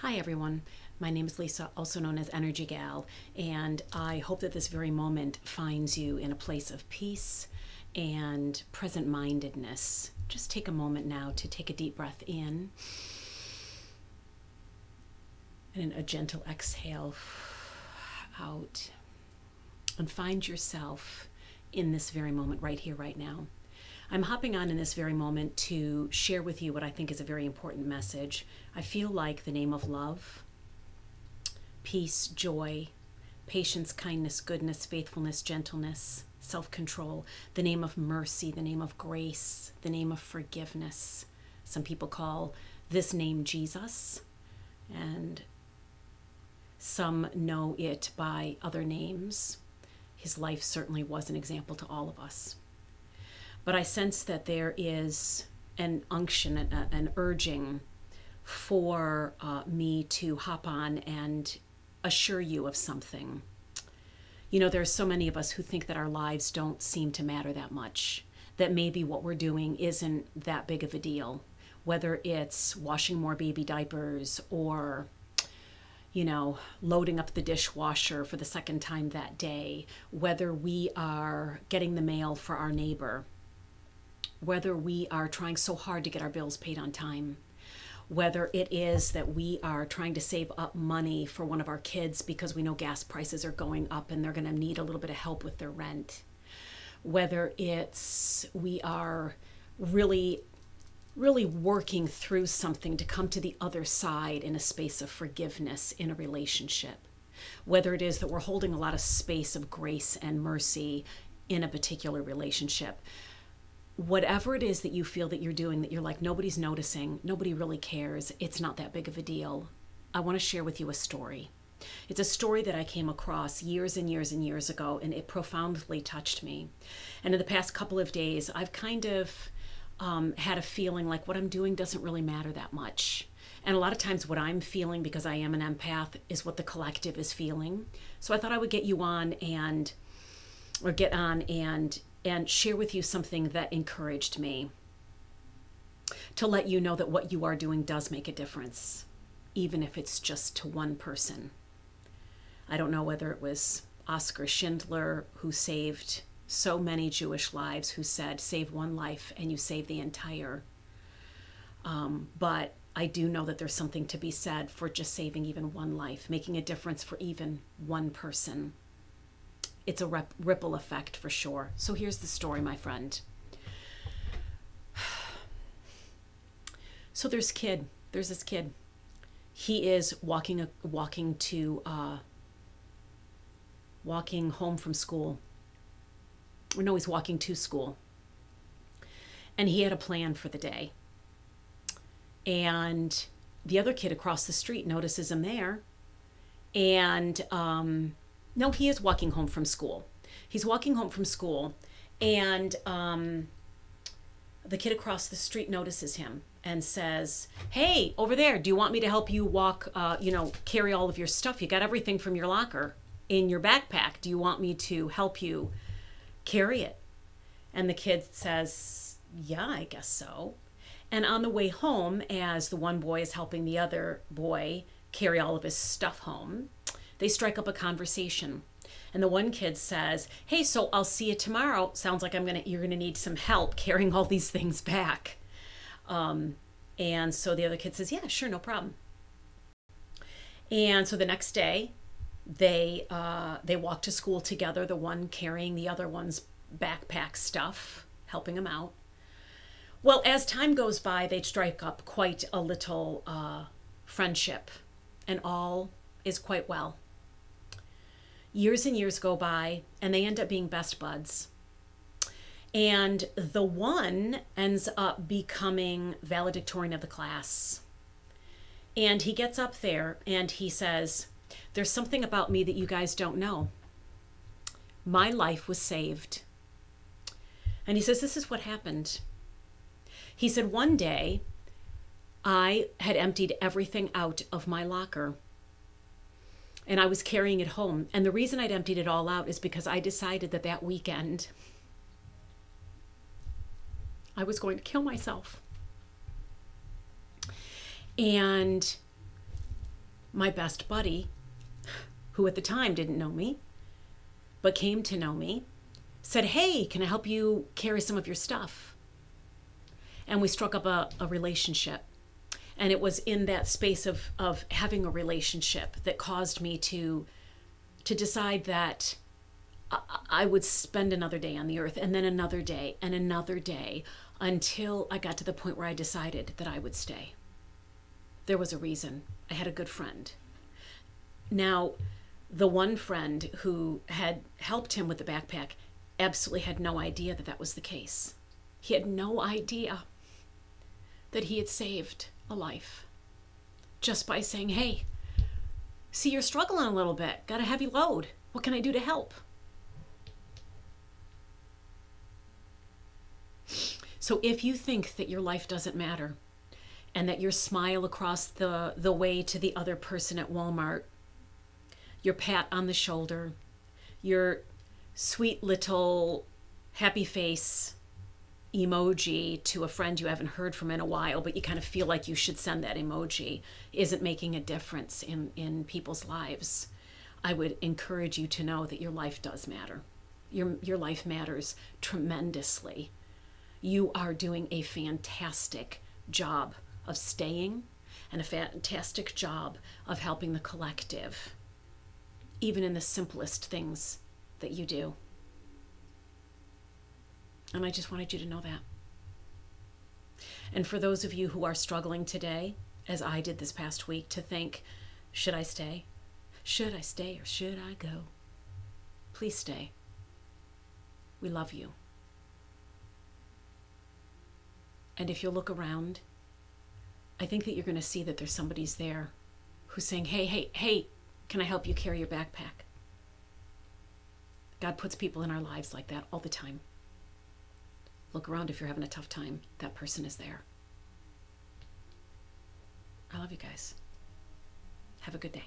Hi, everyone. My name is Lisa, also known as Energy Gal, and I hope that this very moment finds you in a place of peace and present mindedness. Just take a moment now to take a deep breath in and a gentle exhale out, and find yourself in this very moment, right here, right now. I'm hopping on in this very moment to share with you what I think is a very important message. I feel like the name of love, peace, joy, patience, kindness, goodness, faithfulness, gentleness, self-control, the name of mercy, the name of grace, the name of forgiveness. Some people call this name Jesus, and some know it by other names. His life certainly was an example to all of us. But I sense that there is an unction, an urging for me to hop on and assure you of something. You know, there's so many of us who think that our lives don't seem to matter that much, that maybe what we're doing isn't that big of a deal, whether it's washing more baby diapers or loading up the dishwasher for the second time that day, whether we are getting the mail for our neighbor, whether we are trying so hard to get our bills paid on time, whether it is that we are trying to save up money for one of our kids because we know gas prices are going up and they're going to need a little bit of help with their rent, whether it's we are really working through something to come to the other side in a space of forgiveness in a relationship, whether it is that we're holding a lot of space of grace and mercy in a particular relationship. Whatever it is that you feel that you're doing, that you're like, nobody's noticing, nobody really cares, it's not that big of a deal, I want to share with you a story. It's a story that I came across years and years and years ago, and it profoundly touched me. And in the past couple of days, I've kind of had a feeling like what I'm doing doesn't really matter that much. And a lot of times what I'm feeling, because I am an empath, is what the collective is feeling. So I thought I would get on and share with you something that encouraged me, to let you know that what you are doing does make a difference, even if it's just to one person. I don't know whether it was Oskar Schindler, who saved so many Jewish lives, who said, save one life and you save the entire. But I do know that there's something to be said for just saving even one life, making a difference for even one person. It's a ripple effect for sure. So here's the story, my friend. So there's this kid. He is walking home from school. Or no, he's walking to school. And he had a plan for the day. And the other kid across the street notices him there. And no, he is walking home from school. He's walking home from school, and the kid across the street notices him and says, hey, over there, do you want me to help you walk, carry all of your stuff? You got everything from your locker in your backpack. Do you want me to help you carry it? And the kid says, yeah, I guess so. And on the way home, as the one boy is helping the other boy carry all of his stuff home, they strike up a conversation. And the one kid says, hey, so I'll see you tomorrow. Sounds like you're gonna need some help carrying all these things back. And so the other kid says, yeah, sure, no problem. And so the next day, they walk to school together, the one carrying the other one's backpack stuff, helping him out. Well, as time goes by, they strike up quite a little friendship, and all is quite well. Years and years go by, and they end up being best buds. And the one ends up becoming valedictorian of the class. And he gets up there and he says, there's something about me that you guys don't know. My life was saved. And he says, this is what happened. He said, one day, I had emptied everything out of my locker. And I was carrying it home. And the reason I'd emptied it all out is because I decided that weekend I was going to kill myself. And my best buddy, who at the time didn't know me, but came to know me, said, "Hey, can I help you carry some of your stuff?" And we struck up a relationship. And it was in that space of having a relationship that caused me to decide that I would spend another day on the earth, and then another day and another day, until I got to the point where I decided that I would stay. There was a reason. I had a good friend. Now, the one friend who had helped him with the backpack absolutely had no idea that that was the case. He had no idea that he had saved a life just by saying, "Hey, see, you're struggling a little bit. Got a heavy load. What can I do to help?" So if you think that your life doesn't matter, and that your smile across the way to the other person at Walmart, your pat on the shoulder, your sweet little happy face emoji to a friend you haven't heard from in a while, but you kind of feel like you should send that emoji, isn't making a difference in people's lives, I would encourage you to know that your life does matter. Your life matters tremendously. You are doing a fantastic job of staying and a fantastic job of helping the collective, even in the simplest things that you do. And I just wanted you to know that. And for those of you who are struggling today, as I did this past week, to think, should I stay? Should I stay or should I go? Please stay. We love you. And if you look around, I think that you're going to see that there's somebody's there who's saying, hey, can I help you carry your backpack? God puts people in our lives like that all the time. Look around if you're having a tough time. That person is there. I love you guys. Have a good day.